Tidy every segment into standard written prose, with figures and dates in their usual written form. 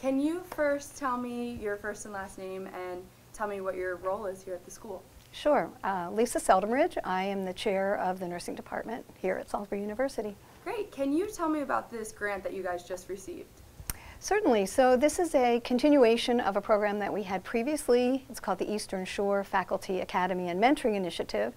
Can you first tell me your first and last name and tell me what your role is here at the school? Sure. Lisa Seldomridge. I am the chair of the nursing department here at Salisbury University. Great. Can you tell me about this grant that you guys just received? Certainly. So this is a continuation of a program that we had previously. It's called the Eastern Shore Faculty Academy and Mentoring Initiative,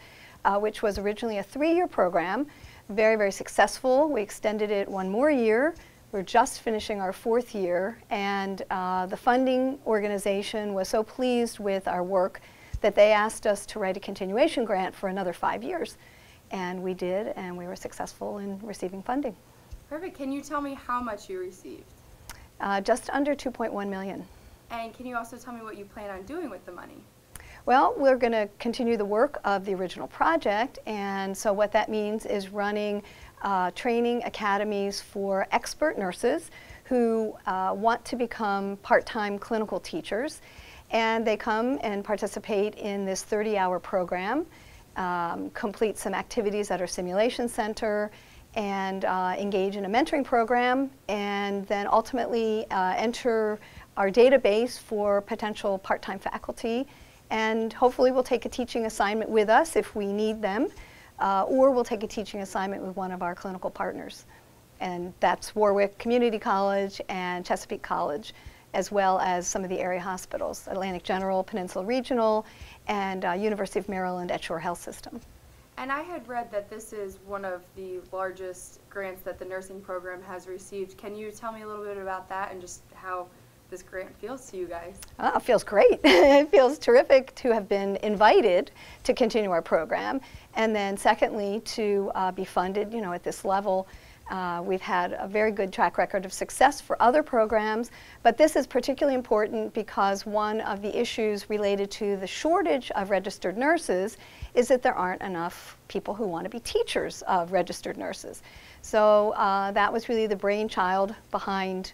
which was originally a 3-year program. Very, very successful. We extended it 1 more year. We're just finishing our 4th year, and the funding organization was so pleased with our work that they asked us to write a continuation grant for another 5 years. And we did, and we were successful in receiving funding. Perfect. Can you tell me how much you received? Just under $2.1 million. And can you also tell me what you plan on doing with the money? Well, we're going to continue the work of the original project, and so what that means is running training academies for expert nurses who want to become part-time clinical teachers, and they come and participate in this 30-hour program, complete some activities at our simulation center, and engage in a mentoring program, and then ultimately enter our database for potential part-time faculty, and hopefully we'll take a teaching assignment with us if we need them, or we'll take a teaching assignment with one of our clinical partners. And that's Warwick Community College and Chesapeake College, as well as some of the area hospitals, Atlantic General, Peninsula Regional, and University of Maryland at Shore Health System. And I had read that this is one of the largest grants that the nursing program has received. Can you tell me a little bit about that and just how this grant feels to you guys? It feels great. It feels terrific to have been invited to continue our program, and then secondly to be funded, at this level. We've had a very good track record of success for other programs, but this is particularly important because one of the issues related to the shortage of registered nurses is that there aren't enough people who want to be teachers of registered nurses. So that was really the brainchild behind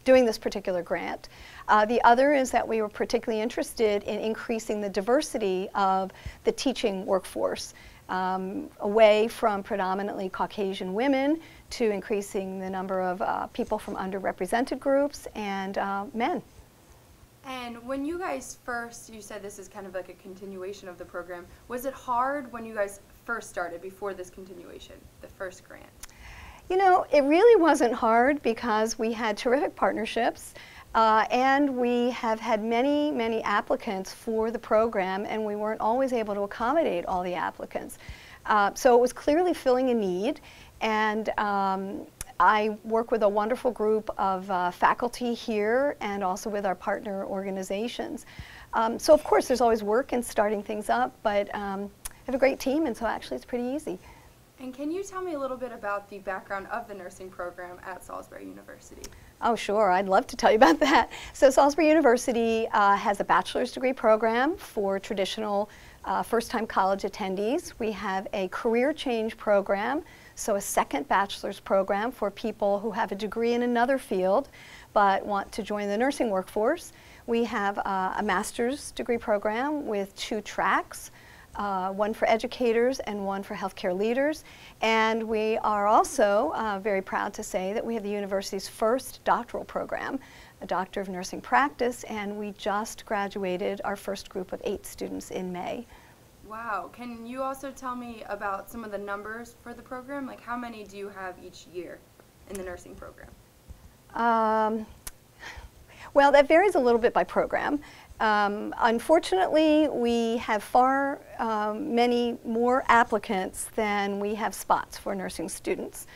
doing this particular grant. The other is that we were particularly interested in increasing the diversity of the teaching workforce, away from predominantly Caucasian women to increasing the number of people from underrepresented groups and men. And when you guys you said this is kind of like a continuation of the program, was it hard when you guys first started, before this continuation, the first grant? It really wasn't hard because we had terrific partnerships and we have had many, many applicants for the program, and we weren't always able to accommodate all the applicants. So it was clearly filling a need, and I work with a wonderful group of faculty here and also with our partner organizations. So of course there's always work in starting things up, but I have a great team, and so actually it's pretty easy. And can you tell me a little bit about the background of the nursing program at Salisbury University? Oh, sure. I'd love to tell you about that. So Salisbury University has a bachelor's degree program for traditional first-time college attendees. We have a career change program, so a second bachelor's program for people who have a degree in another field but want to join the nursing workforce. We have a master's degree program with 2 tracks. One for educators and one for healthcare leaders. And we are also very proud to say that we have the university's first doctoral program, a Doctor of Nursing Practice, and we just graduated our first group of 8 students in May. Wow. Can you also tell me about some of the numbers for the program? Like, how many do you have each year in the nursing program? Well, that varies a little bit by program. Unfortunately, we have far many more applicants than we have spots for nursing students.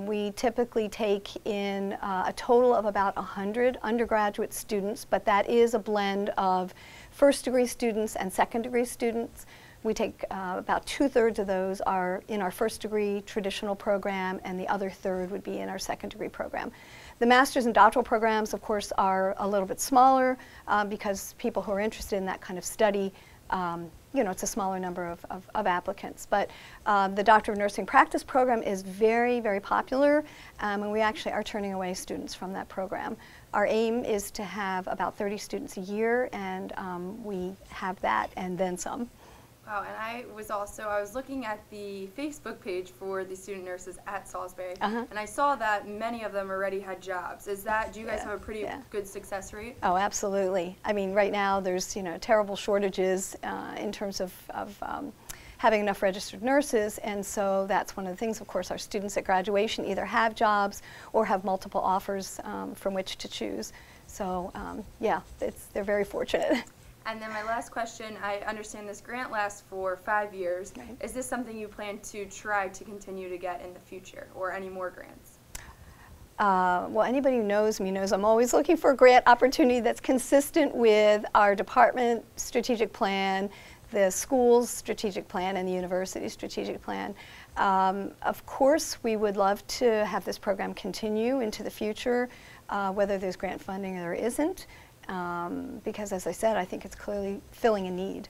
We typically take in a total of about 100 undergraduate students, but that is a blend of first-degree students and second-degree students. We take about 2/3 of those are in our first-degree traditional program, and the other third would be in our second-degree program. The master's and doctoral programs, of course, are a little bit smaller because people who are interested in that kind of study, it's a smaller number of applicants. But the Doctor of Nursing Practice program is very, very popular, and we actually are turning away students from that program. Our aim is to have about 30 students a year, and we have that and then some. Wow, and I was looking at the Facebook page for the student nurses at Salisbury, and I saw that many of them already had jobs. Do you guys have a pretty good success rate? Oh, absolutely. I mean, right now there's, terrible shortages in terms of having enough registered nurses, and so that's one of the things. Of course, our students at graduation either have jobs or have multiple offers from which to choose. So, yeah, they're very fortunate. And then my last question, I understand this grant lasts for 5 years. Right. Is this something you plan to try to continue to get in the future, or any more grants? Well, anybody who knows me knows I'm always looking for a grant opportunity that's consistent with our department strategic plan, the school's strategic plan, and the university's strategic plan. Of course, we would love to have this program continue into the future, whether there's grant funding or there isn't. Because, as I said, I think it's clearly filling a need.